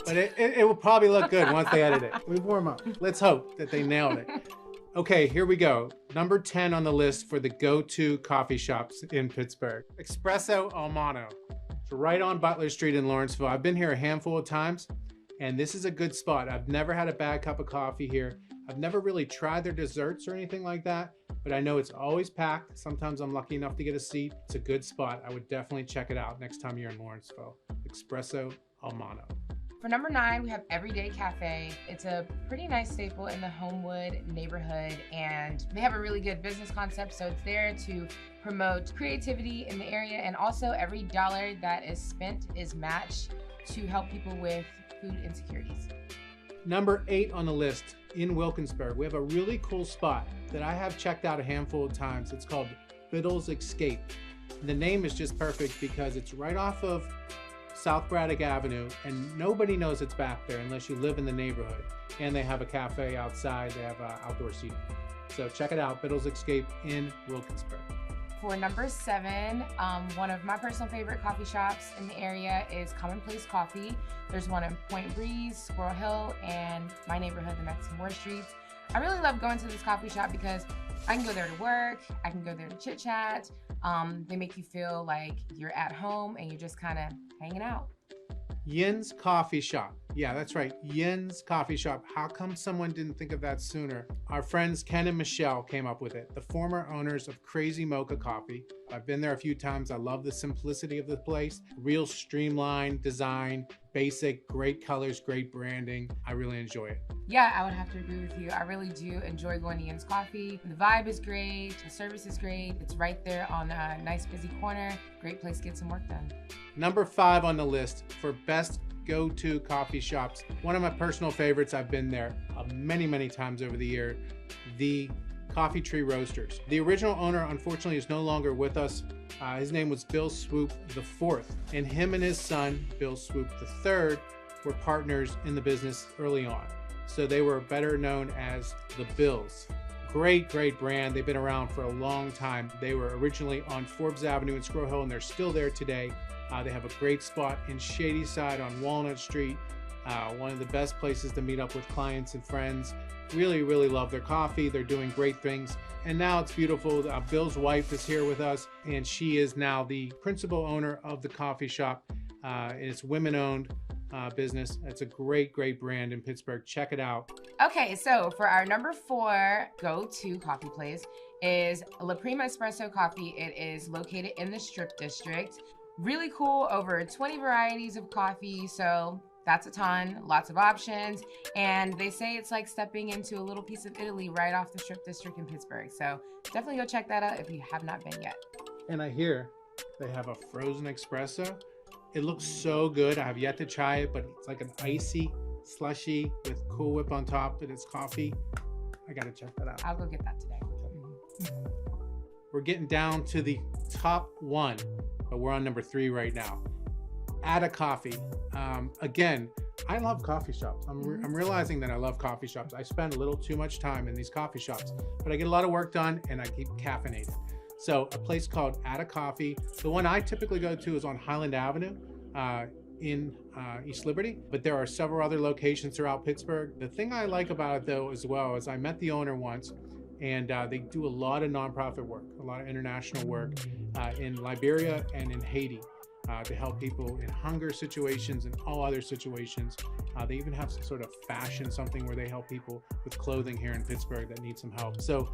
But it will probably look good once they edit it. We warm up. Let's hope that they nailed it. Okay, here we go. Number 10 on the list for the go-to coffee shops in Pittsburgh. Espresso Al Mano. It's right on Butler Street in Lawrenceville. I've been here a handful of times, and this is a good spot. I've never had a bad cup of coffee here. I've never really tried their desserts or anything like that, but I know it's always packed. Sometimes I'm lucky enough to get a seat. It's a good spot. I would definitely check it out next time you're in Lawrenceville. Espresso Al Mano. For number 9, we have Everyday Cafe. It's a pretty nice staple in the Homewood neighborhood, and they have a really good business concept. So it's there to promote creativity in the area, and also every dollar that is spent is matched to help people with food insecurities. Number 8 on the list, in Wilkinsburg, we have a really cool spot that I have checked out a handful of times. It's called Biddles Escape. And the name is just perfect because it's right off of South Braddock Avenue, and nobody knows it's back there unless you live in the neighborhood. And they have a cafe outside. They have outdoor seating. So check it out, Biddles Escape in Wilkinsburg. For number 7, one of my personal favorite coffee shops in the area is Commonplace Coffee. There's one in Point Breeze, Squirrel Hill, and my neighborhood, the Mexican War Streets. I really love going to this coffee shop because I can go there to work, I can go there to chit chat. They make you feel like you're at home and you're just kind of hanging out. Yin's Coffee Shop. Yeah, that's right. Yin's Coffee Shop. How come someone didn't think of that sooner? Our friends Ken and Michelle came up with it, the former owners of Crazy Mocha Coffee. I've been there a few times. I love the simplicity of the place. Real streamlined design, basic, great colors, great branding. I really enjoy it. Yeah, I would have to agree with you. I really do enjoy going to Yin's Coffee. The vibe is great. The service is great. It's right there on a nice busy corner. Great place to get some work done. Number 5 on the list for best go-to coffee shops. One of my personal favorites. I've been there many, many times over the year. The Coffee Tree Roasters. The original owner, unfortunately, is no longer with us. His name was Bill Swoop IV, and him and his son, Bill Swoop III, were partners in the business early on. So they were better known as the Bills. Great, great brand. They've been around for a long time. They were originally on Forbes Avenue in Squirrel Hill, and they're still there today. They have a great spot in Shadyside on Walnut Street. One of the best places to meet up with clients and friends. Really, really love their coffee. They're doing great things. And now it's beautiful. Bill's wife is here with us, and she is now the principal owner of the coffee shop. It's women-owned business. It's a great, great brand in Pittsburgh. Check it out. Okay, so for our number 4 go-to coffee place is La Prima Espresso Coffee. It is located in the Strip District. Really cool, over 20 varieties of coffee, so that's a ton, lots of options, and they say it's like stepping into a little piece of Italy right off the Strip District in Pittsburgh, so definitely go check that out if you have not been yet. And I hear they have a frozen espresso. It looks so good. I have yet to try it, but it's like an icy slushy with Cool Whip on top, and it's coffee. I gotta check that out. I'll go get that today. We're getting down to the top 1. But we're on number 3 right now. Atta Coffee. Again, I love coffee shops. I'm realizing that I love coffee shops. I spend a little too much time in these coffee shops, but I get a lot of work done and I keep caffeinated. So a place called Atta Coffee. The one I typically go to is on Highland Avenue in East Liberty, but there are several other locations throughout Pittsburgh. The thing I like about it though as well is I met the owner once, and they do a lot of nonprofit work, a lot of international work in Liberia and in Haiti to help people in hunger situations and all other situations. They even have some sort of fashion, something where they help people with clothing here in Pittsburgh that need some help. So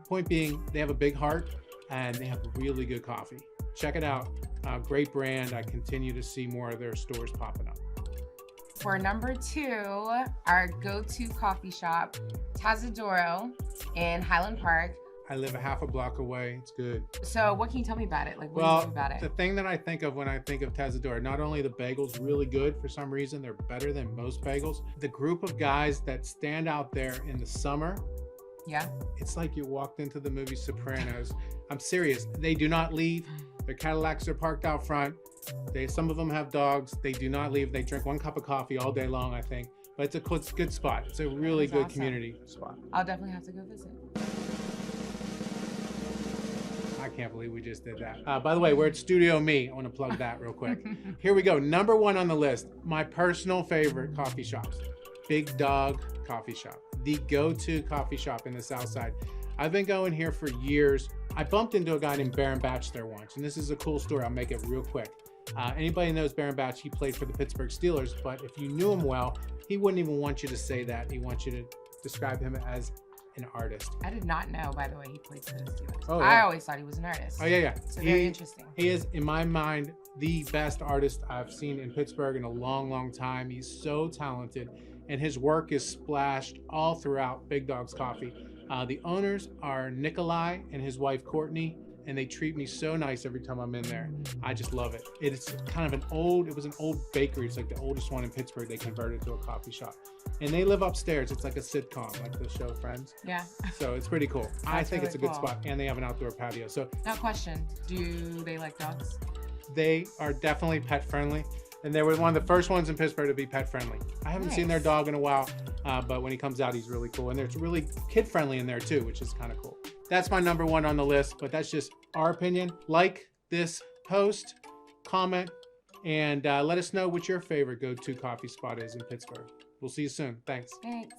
point being, they have a big heart and they have really good coffee. Check it out. Great brand. I continue to see more of their stores popping up. For number 2, our go-to coffee shop, Tazadoro in Highland Park. I live a half a block away. It's good. So what can you tell me about it? Like, what do you think about it? The thing that I think of when I think of Tazadoro, not only the bagels really good for some reason, they're better than most bagels. The group of guys that stand out there in the summer, yeah, it's like you walked into the movie Sopranos. I'm serious. They do not leave. Their Cadillacs are parked out front. Some of them have dogs. They do not leave. They drink 1 cup of coffee all day long, I think. But it's a good spot. It's a really good community spot. I'll definitely have to go visit. I I can't believe we just did that. By the way, we're at Studio Me. I want to plug that real quick. Here we go. Number 1 on the list. My personal favorite coffee shops. Big Dog Coffee Shop. The go-to coffee shop in the South Side. I've been going here for years. I bumped into a guy named Baron Batch there once, and this is a cool story. I'll make it real quick. Anybody knows Baron Batch, he played for the Pittsburgh Steelers, but if you knew him well, he wouldn't even want you to say that. He wants you to describe him as an artist. I did not know, by the way, he played for the Steelers. Oh, yeah. I always thought he was an artist. Oh, yeah. So very interesting. He is, in my mind, the best artist I've seen in Pittsburgh in a long, long time. He's so talented, and his work is splashed all throughout Big Dog's Coffee. The owners are Nikolai and his wife, Courtney, and they treat me so nice every time I'm in there. I just love it. It's kind of it was an old bakery. It's like the oldest one in Pittsburgh. They converted to a coffee shop. And they live upstairs. It's like a sitcom, like the show Friends. Yeah. So it's pretty cool. I think really it's a good cool. spot. And they have an outdoor patio. So Now question, do they like dogs? they are definitely pet friendly. And they were one of the first ones in Pittsburgh to be pet friendly. I haven't seen their dog in a while, but when he comes out, he's really cool. And it's really kid friendly in there too, which is kind of cool. That's my number 1 on the list, but that's just our opinion. Like this post, comment, and let us know what your favorite go-to coffee spot is in Pittsburgh. We'll see you soon. Thanks. Thanks.